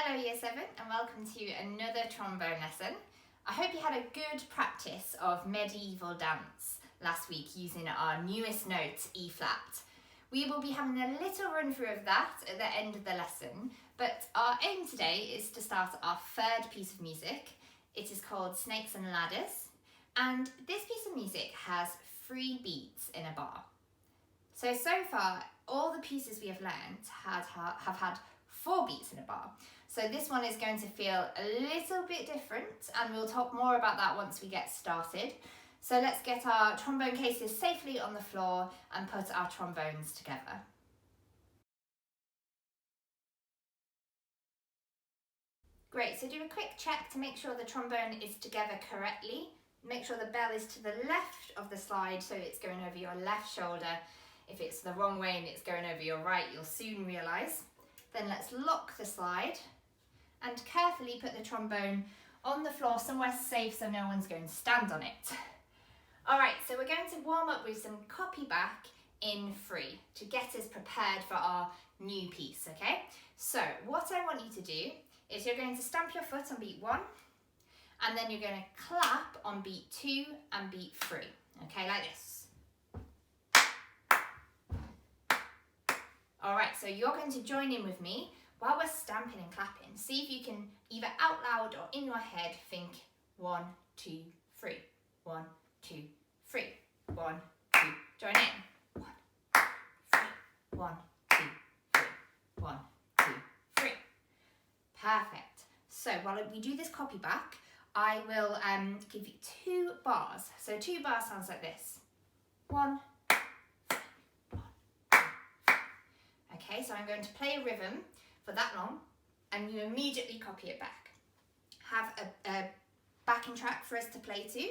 Hello Year 7 and welcome to another trombone lesson. I hope you had a good practice of medieval dance last week using our newest note, E flat. We will be having a little run through of that at the end of the lesson, but our aim today is to start our third piece of music. It is called Snakes and Ladders, and this piece of music has 3 beats in a bar. So far, all the pieces we have learned have had 4 beats in a bar. So this one is going to feel a little bit different, and we'll talk more about that once we get started. So let's get our trombone cases safely on the floor and put our trombones together. Great, so do a quick check to make sure the trombone is together correctly. Make sure the bell is to the left of the slide, so it's going over your left shoulder. If it's the wrong way and it's going over your right, you'll soon realise. Then let's lock the slide and carefully put the trombone on the floor somewhere safe so no one's going to stand on it. All right, so we're going to warm up with some copy back in 3 to get us prepared for our new piece, okay? So what I want you to do is you're going to stamp your foot on beat 1, and then you're going to clap on beat 2 and beat 3, okay, like this. All right, so you're going to join in with me while we're stamping and clapping. See if you can either out loud or in your head think 1, 2, 3, 1, 2, 3, 1, 2. Join in. 1, 3, 1, 2, 3, 1, 2, 3. Perfect. So while we do this copy back, I will give you 2 bars. So 2 bars sounds like this. 1, 3, 1, 2, 3. Okay, so I'm going to play a rhythm for that long, and you immediately copy it back. Have a backing track for us to play to,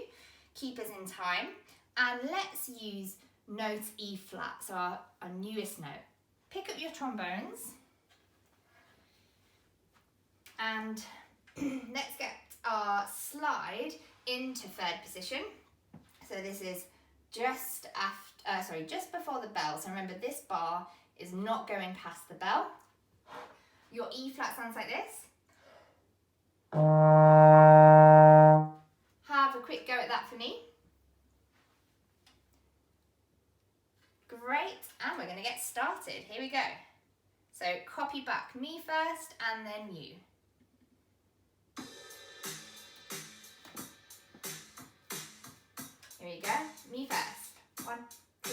keep us in time, and let's use note E flat, so our newest note. Pick up your trombones, and let's get our slide into 3rd position. So this is just before the bell. So remember, this bar is not going past the bell. Your E flat sounds like this. Have a quick go at that for me. Great, and we're going to get started. Here we go. So copy back me first and then you. Here we go, me first. 1, 2.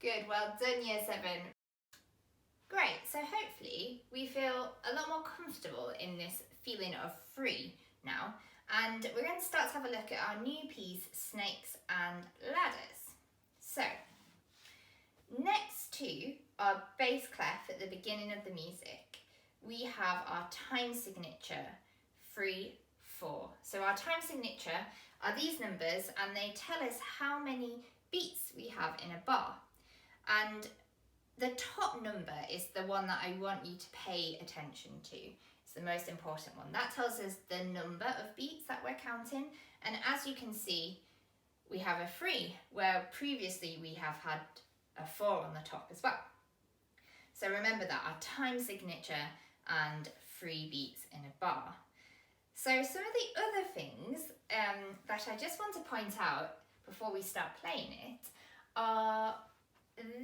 Good, well done Year 7. Great, so hopefully we feel a lot more comfortable in this feeling of free now, and we're going to start to have a look at our new piece, Snakes and Ladders. So, next to our bass clef at the beginning of the music, we have our time signature, 3, 4. So our time signature are these numbers, and they tell us how many beats we have in a bar. And the top number is the one that I want you to pay attention to. It's the most important one. That tells us the number of beats that we're counting. And as you can see, we have a 3, where previously we have had a 4 on the top as well. So remember that our time signature and 3 beats in a bar. So some of the other things that I just want to point out before we start playing it are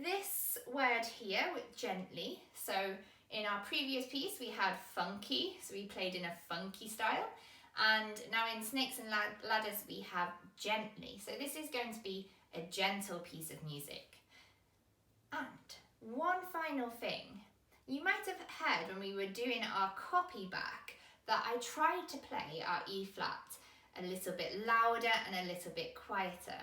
this word here with gently. So in our previous piece we had funky, so we played in a funky style, and now in Snakes and Ladders we have gently. So this is going to be a gentle piece of music. And one final thing, you might have heard when we were doing our copy back that I tried to play our E flat a little bit louder and a little bit quieter.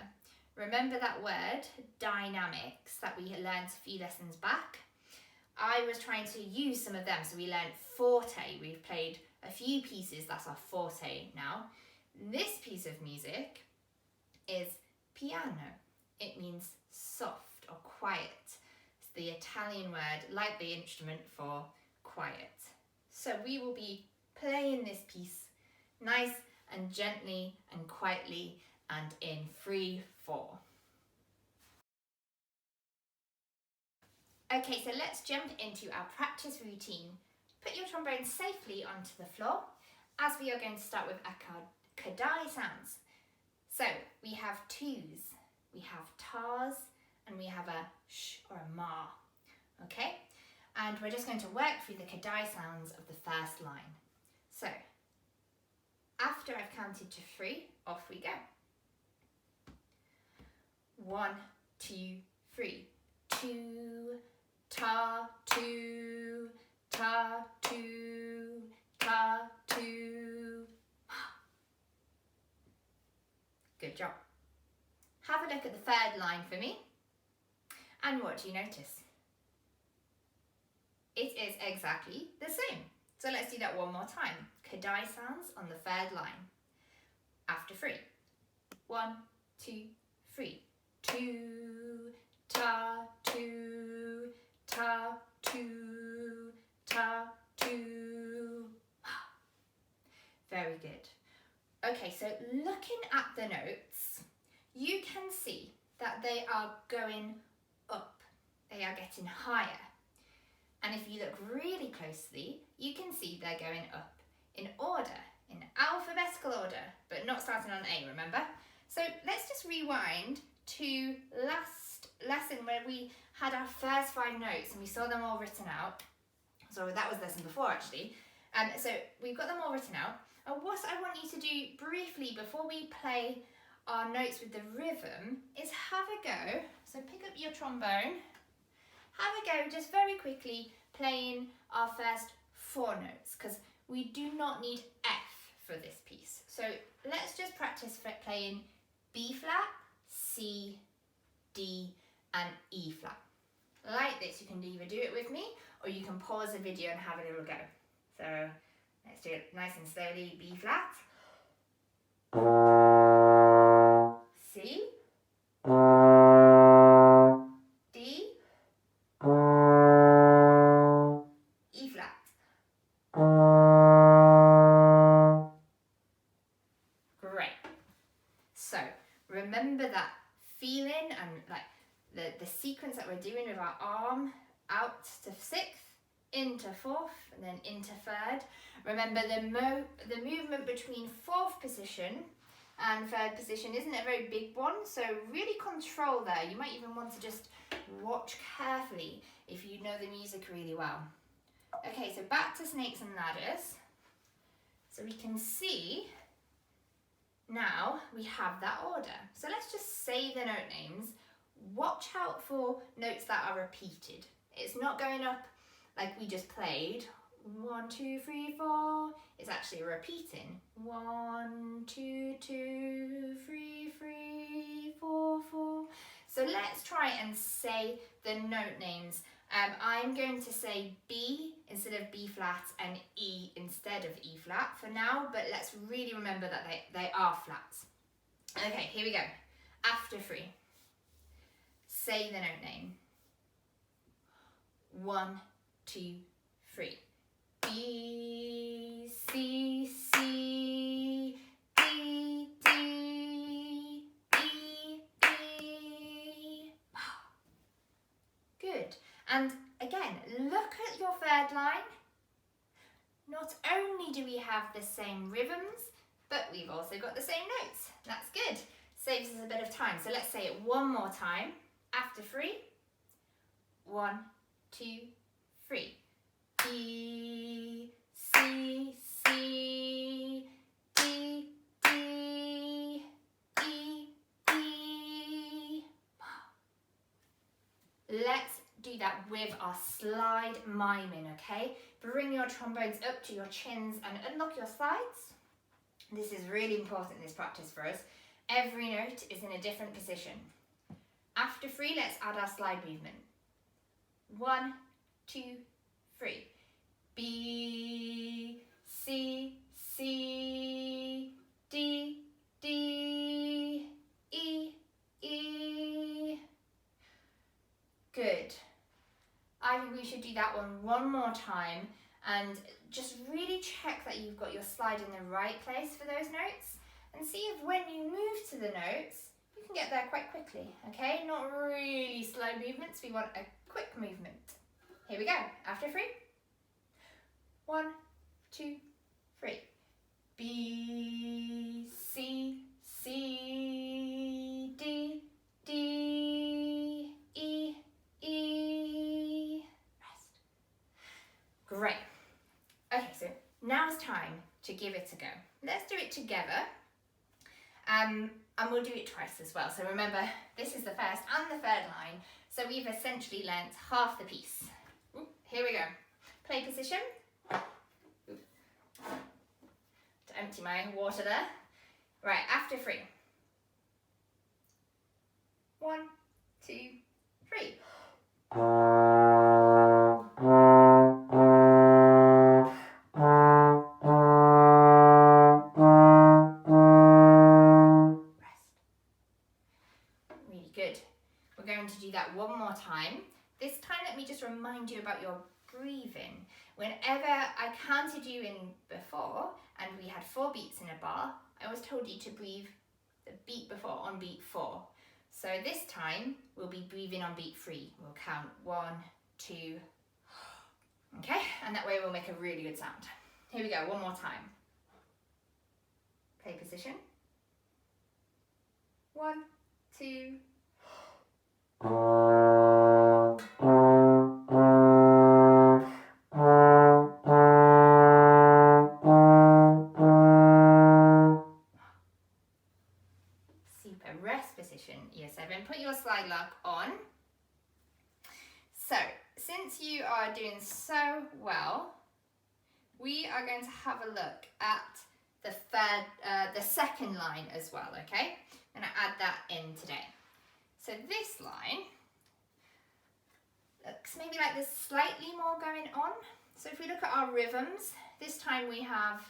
Remember that word, dynamics, that we learned a few lessons back? I was trying to use some of them, so we learned forte. We've played a few pieces, that's our forte now. This piece of music is piano. It means soft or quiet. It's the Italian word, like the instrument, for quiet. So we will be playing this piece nice and gently and quietly and in 3/4. Okay, so let's jump into our practice routine. Put your trombone safely onto the floor as we are going to start with our kadai sounds. So we have twos, we have tars, and we have a sh or a ma, okay? And we're just going to work through the kadai sounds of the first line. So, after I've counted to 3, off we go. 1, 2, 3. 2, ta, 2, ta, 2, ta, 2. Good job. Have a look at the third line for me. And what do you notice? It is exactly the same. So let's do that one more time. Kadai sounds on the third line. After 3. 1, 2, 3. 2, ta, 2, ta, 2, ta, 2. Very good. Okay, so looking at the notes, you can see that they are going up. They are getting higher. And if you look really closely, you can see they're going up in order, in alphabetical order, but not starting on A, remember? So let's just rewind to last lesson where we had our first 5 notes and we saw them all written out. So that was lesson before actually. So we've got them all written out. And what I want you to do briefly before we play our notes with the rhythm is have a go. So pick up your trombone. Have a go just very quickly playing our first 4 notes because we do not need F for this piece. So let's just practice for playing B flat, C, D and E flat. Like this, you can either do it with me or you can pause the video and have a little go. So let's do it nice and slowly. B flat, C, D, E flat. Great. So remember that feeling and like the sequence that we're doing with our arm out to 6th, into 4th, and then into 3rd. Remember the movement between 4th position and 3rd position isn't a very big one, so really control there. You might even want to just watch carefully if you know the music really well. Okay, so back to Snakes and Ladders. So we can see now we have that order. So let's just say the note names. Watch out for notes that are repeated. It's not going up like we just played. 1, 2, 3, 4. It's actually repeating. 1, 2, 2, 3, 3, 4, 4. So let's try and say the note names. I'm going to say B instead of B flat and E instead of E flat for now, but let's really remember that they are flats. Okay, here we go. After 3. Say the note name. 1, 2, 3. B, C, C, D, D, E, E. Good. And again, look at your 3rd line not only do we have the same rhythms, but we've also got the same notes. That's good. Saves us a bit of time. So let's say it one more time. After 3, 1, 2, 3. E, C, C, D, D, E, E. Let's do that with our slide miming, okay? Bring your trombones up to your chins and unlock your slides. This is really important in this practice for us. Every note is in a different position. After 3, let's add our slide movement. 1, 2, 3. B, C, C, D, D, E, E. Good. I think we should do that one more time and just really check that you've got your slide in the right place for those notes and see if when you move to the notes, you can get there quite quickly, okay? Not really slow movements, we want a quick movement. Here we go, after 3. 1, 2, 3. B, C, C, D, D, E, E. Rest. Great. Okay, so now it's time to give it a go. Let's do it together. And we'll do it twice as well. So remember, this is the first and the third line. So we've essentially learnt half the piece. Ooh, here we go. Play position. Ooh. To empty my water there. Right, after 3. 1, 2, 3. To do that one more time. This time let me just remind you about your breathing. Whenever I counted you in before and we had 4 beats in a bar, I always told you to breathe the beat before on beat 4. So this time we'll be breathing on beat 3. We'll count 1, 2, okay? And that way we'll make a really good sound. Here we go, one more time. Play position. 1, 2, super. Rest position, year 7. Put your slide lock on. So, since you are doing so well, we are going to have a look at the second line as well, okay? I'm going to add that in today. So this line looks maybe like there's slightly more going on. So if we look at our rhythms, this time we have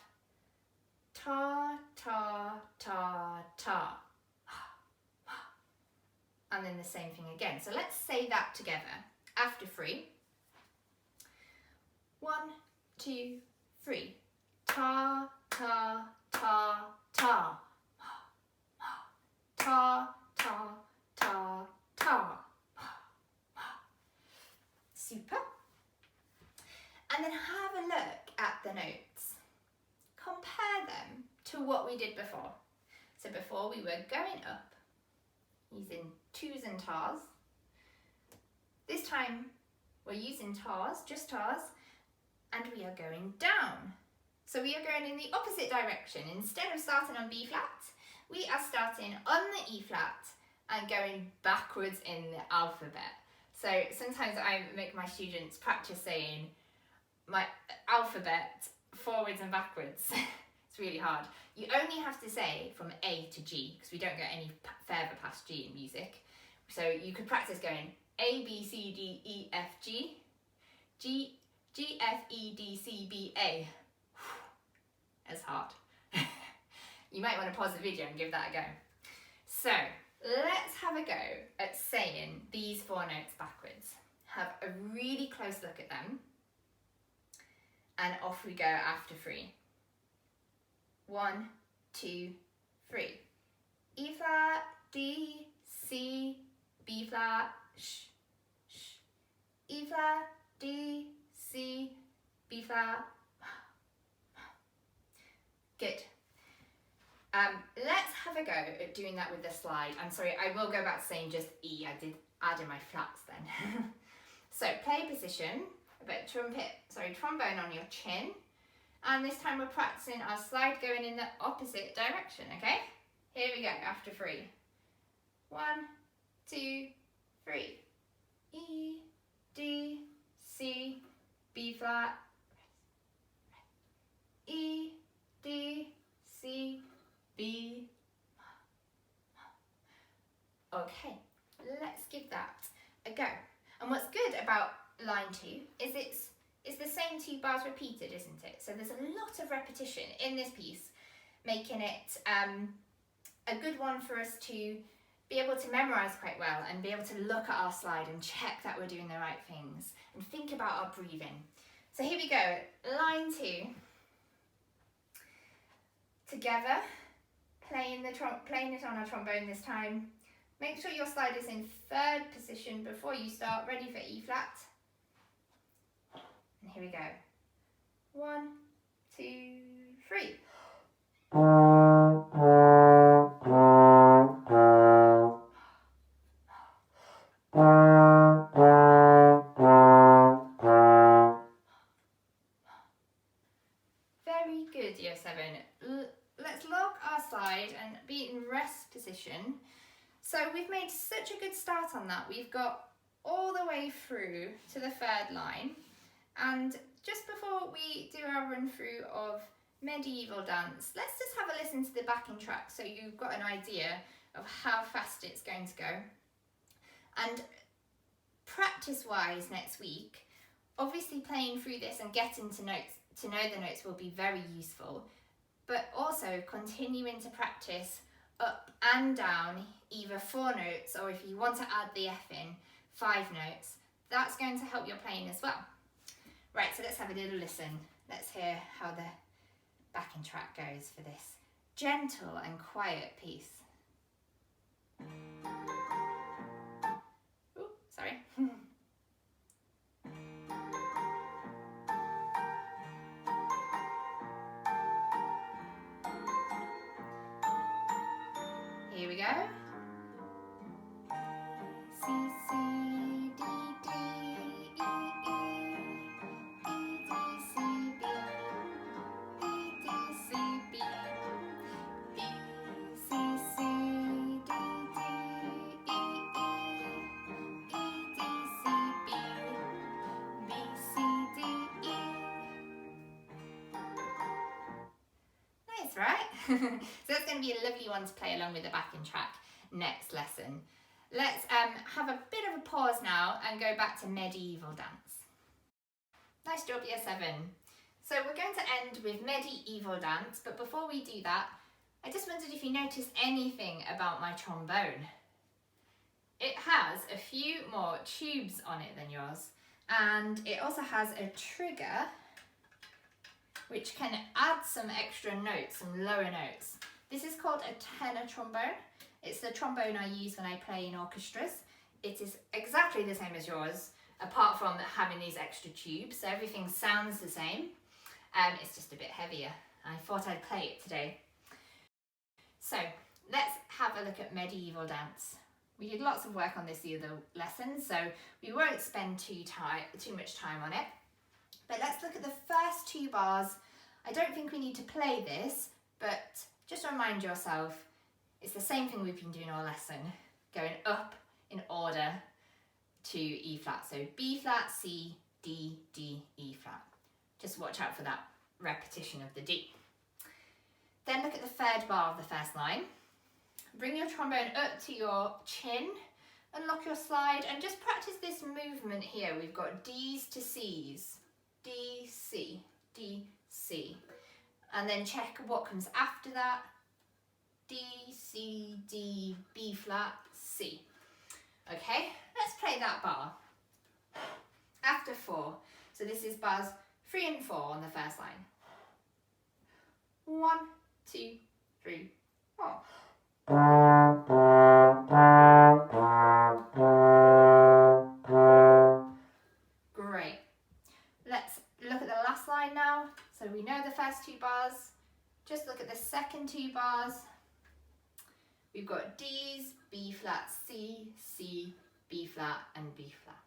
ta, ta, ta, ta. And then the same thing again. So let's say that together. After 3. 1, 2, 3. Ta, ta, ta, ta. Ta, ta, ta, ta. Super. And then have a look at the notes. Compare them to what we did before. So before we were going up, using 2s and tars. This time we're using tars, just tars, and we are going down. So we are going in the opposite direction. Instead of starting on B flat, we are starting on the E flat and going backwards in the alphabet. So sometimes I make my students practice saying my alphabet forwards and backwards. It's really hard. You only have to say from A to G because we don't get any further past G in music. So you could practice going A, B, C, D, E, F, G, G, F, E, D, C, B, A. That's hard. You might want to pause the video and give that a go. So let's have a go at saying these 4 notes backwards. Have a really close look at them. And off we go after 3. 1, 2, 3. E flat, D, C, B flat, sh, sh. E flat, D, C, B flat. Good. Let's have a go at doing that with the slide. I'm sorry, I will go back to saying just E. I did add in my flats then. So play position, a bit of trombone on your chin. And this time we're practicing our slide going in the opposite direction, okay? Here we go, after 3. 1, 2, 3. E, D, C, B flat. E, D, C, B. Okay, let's give that a go. And what's good about line 2 is it's the same 2 bars repeated, isn't it? So there's a lot of repetition in this piece, making it a good one for us to be able to memorise quite well and be able to look at our slide and check that we're doing the right things and think about our breathing. So here we go, line 2. Together, playing it on a trombone this time. Make sure your slide is in 3rd position before you start, ready for E flat. And here we go. 1, 2, 3. Very good, Year 7. Let's lock our slide and be in rest position. So we've made such a good start on that. We've got all the way through to the 3rd line. And just before we do our run through of medieval dance, let's just have a listen to the backing track so you've got an idea of how fast it's going to go. And practice-wise next week, obviously playing through this and getting to know the notes will be very useful, but also continuing to practice up and down either 4 notes, or if you want to add the F in, 5 notes. That's going to help your playing as well. Right, so let's have a little listen. Let's hear how the backing track goes for this gentle and quiet piece. Ooh, sorry. Here we go. C, C, D, D, E, E, E, D, C, B, B, D, C, B, B, C, C, D, D, E, E, E, D, C, B, B, C, D, E. Nice, right? So that's going to be a lovely one to play along with the backing track next lesson. Let's have a bit of a pause now and go back to medieval dance. Nice job, Year 7. So we're going to end with medieval dance, but before we do that, I just wondered if you noticed anything about my trombone. It has a few more tubes on it than yours, and it also has a trigger which can add some extra notes, some lower notes. This is called a tenor trombone. It's the trombone I use when I play in orchestras. It is exactly the same as yours, apart from having these extra tubes, so everything sounds the same. It's just a bit heavier. I thought I'd play it today. So let's have a look at medieval dance. We did lots of work on this the other lesson, so we won't spend too much time on it. But let's look at the first 2 bars. I don't think we need to play this, but just remind yourself, it's the same thing we've been doing all lesson, going up in order to E flat. So B flat, C, D, D, E flat. Just watch out for that repetition of the D. Then look at the 3rd bar of the first line. Bring your trombone up to your chin, unlock your slide, and just practice this movement here. We've got D's to C's. D, C, D, C. And then check what comes after that. D, C, D, B flat, C. Okay, let's play that bar. After 4. So this is bars 3 and 4 on the first line. 1, 2, 3, 4. Great. Let's look at the last line now. So we know the first 2 bars. Just look at the second two bars. We've got D's, B flat, C, C, B flat and B flat.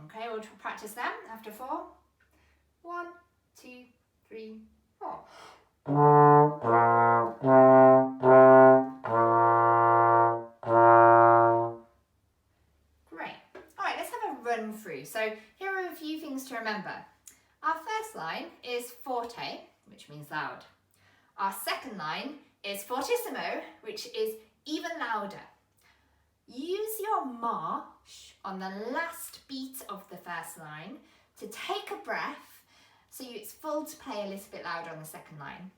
Okay, we'll practice them after 4. 1, 2, 3, 4. Great. All right, let's have a run through. So here are a few things to remember. Our first line is forte, which means loud. Our second line is fortissimo, which is even louder. Use your march on the last beat of the first line to take a breath so it's full to play a little bit louder on the second line.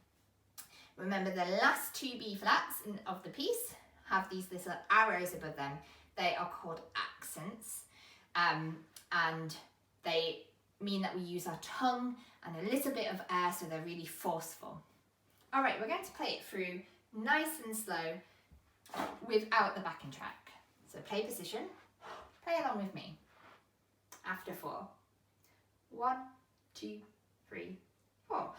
Remember the last 2 B flats of the piece have these little arrows above them. They are called accents and they mean that we use our tongue and a little bit of air, so they're really forceful. All right, we're going to play it through nice and slow without the backing track. So play position, play along with me. After 4. 1, 2, 3, 4.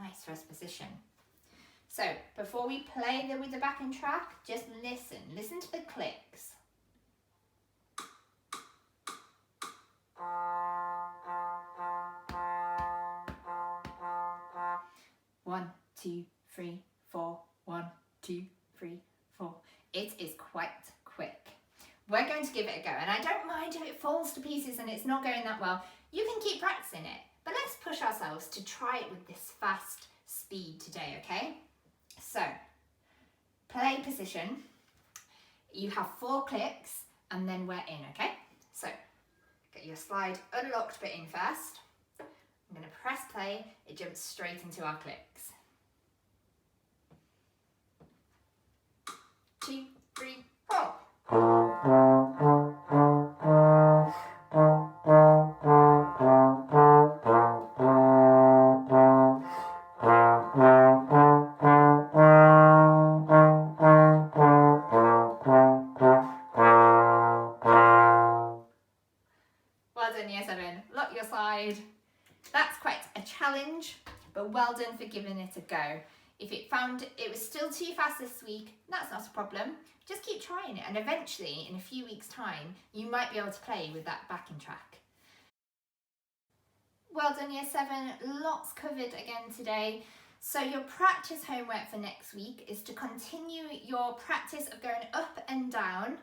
Nice first position. So before we play with the backing track, just listen to the clicks. One, 2, 3, 4. 1, 2, 3, 4. It is quite quick. We're going to give it a go, and I don't mind if it falls to pieces and it's not going that well. You can keep practicing it, but let's push ourselves to try it with this fast speed today, okay? So, play position. You have 4 clicks and then we're in, okay? So, get your slide unlocked but in first. I'm going to press play. It jumps straight into our clicks. 2, 3, 4. Well done, Year 7. Lock your slide. That's quite a challenge, but well done for giving it a go. If it found it was still too fast this week, that's not a problem. Just keep trying it, and eventually, in a few weeks' time, you might be able to play with that backing track. Well done, Year 7. Lots covered again today. So your practice homework for next week is to continue your practice of going up and down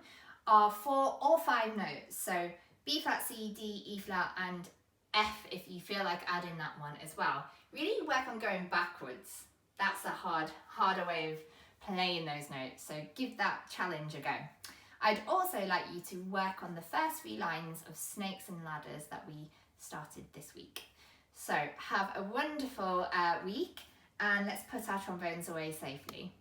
our 4 or 5 notes. So B flat, C, D, E flat, and F if you feel like adding that one as well. Really work on going backwards. That's a harder way of playing those notes, so give that challenge a go. I'd also like you to work on the first 3 lines of Snakes and Ladders that we started this week. So have a wonderful week, and let's put our trombones away safely.